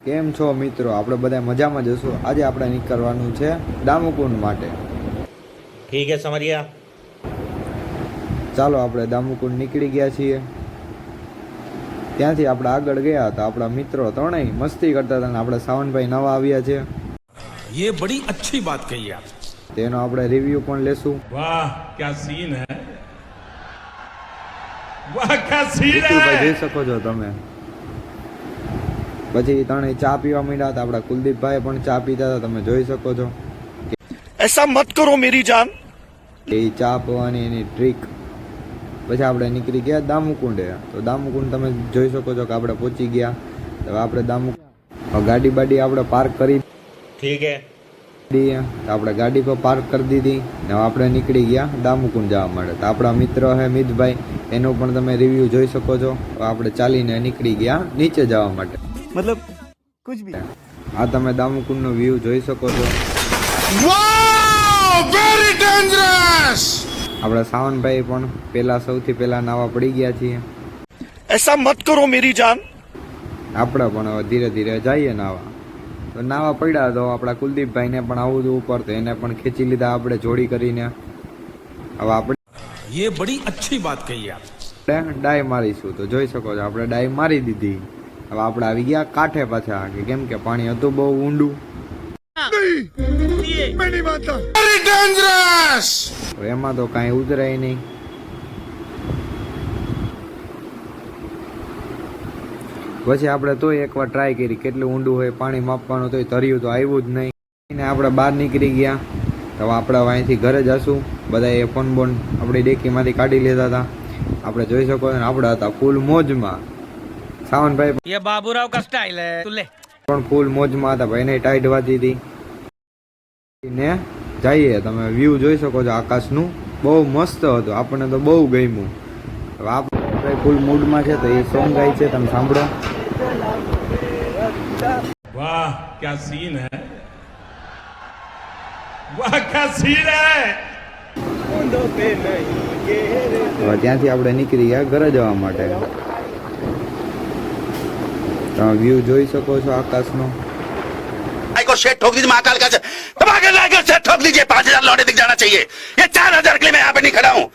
કેમ છો મિત્રો? આપણે બધા મજામાં જશું. આજે આપણે નીકળવાનું છે દામુકુંડ માટે. ઠીક હે સમરિયા. ચાલો આપણે દામુકુંડ નીકળી ગયા છીએ. ત્યાંથી આપણે આગળ ગયા હતા. આપણા મિત્રો ત્રણેય મસ્તી કરતા હતા અને આપણે સાવનભાઈ નવા આવ્યા છે. ये बड़ी अच्छी बात कही आप. તેનો આપણે રિવ્યુ પણ લેશું. वाह क्या सीन है, वाह क्या सीन ભાઈ है. જોઈ શકો છો તમે. પછી ત્રણેય ચા પીવા માંડ્યા હતા. આપણા કુલદીપભાઈ પણ ચા પીતા હતા, તમે જોઈ શકો છો. ऐसा मत करो मेरी जान. એ ચા પીવાની એની ટ્રીક. પછી આપણે નીકળી ગયા દામુકુંડે. તો દામુકુંડ તમે જોઈ શકો છો કે આપણે પહોંચી ગયા. હવે આપણે ગાડી બાડી આપણે પાર્ક કરી ઠીક હે. દીધી. તો આપણે ગાડી પર પાર્ક કરી દીધી ને હવે આપણે નીકળી ગયા દામુકુંડ જવા માટે. તો આપણા મિત્ર હે મિતભાઈ, એનો પણ તમે રિવ્યુ જોઈ શકો છો. હવે આપણે ચાલીને નીકળી ગયા નીચે જવા માટે. मतलब कुछ भी. આ તમે દામુકુંડનો વ્યૂ જોઈ શકો છો. वाह वेरी डेंजरस. આપણા સાવનભાઈ પણ સૌથી પહેલા નાવા પડી ગયા છીએ. ऐसा मत करो मेरी जान. આપણે પણ હવે ધીરે ધીરે જઈએ નાવા. તો નાવા પડ્યા તો આપણા કુલદીપભાઈને પણ આવું હતું ઉપર, તો એને પણ ખેંચી લીધા આપણે જોડી કરીને. હવે આપણે ये बड़ी अच्छी बात कही आप. ડાય મારીશું. તો જોઈ શકો છો આપણે ડાય મારી દીધી. હવે આપણે આવી ગયા કાંઠે પાછા, કે કેમ કે પાણી હતું બહુ ઊંડું. Very dangerous. એમાં તો કાંઈ ઉતરાય નહીં. પછી આપણે તોય એકવાર ટ્રાય કરી કેટલું ઊંડું હોય પાણી માપવાનું, તોય તર્યું તો આવ્યું જ નહીં. આપણે બહાર નીકળી ગયા. તો આપણે અહીંથી ઘરે જશું. બધાએ ફોન બોન આપણી ડેકીમાંથી કાઢી લીધા હતા. આપણે જોઈ શકો છો આપણે હતા ફૂલ મોજમાં. સાવનભાઈ ये बाबूराव का स्टाइल है, तू ले. પણ ફૂલ મોજમાં હતા. ભાઈને ટાઈટ વાતી હતી ને જઈએ. તમે વ્યૂ જોઈ શકો છો આકાશનું, બહુ મસ્ત હતું. આપણને તો બહુ ગમ્યું. હવે આપણે ફૂલ મૂડમાં છે તો એ સોંગ ગાય છે, તમે સાંભળો. वाह क्या सीन है, वाह क्या सीन है. હવે ત્યાંથી આપણે નીકળી ગયા ઘરે જવા માટે. તમે વ્યૂ જોઈ શકો છો આકાશનો. को शेट ठोक दीजिए महाकाल का दबा के लाकर शेट ठोक दीजिए. 5,000 लौटे दिख जाना चाहिए. ये 4,000 के लिए मैं यहाँ पे नहीं खड़ा हूँ.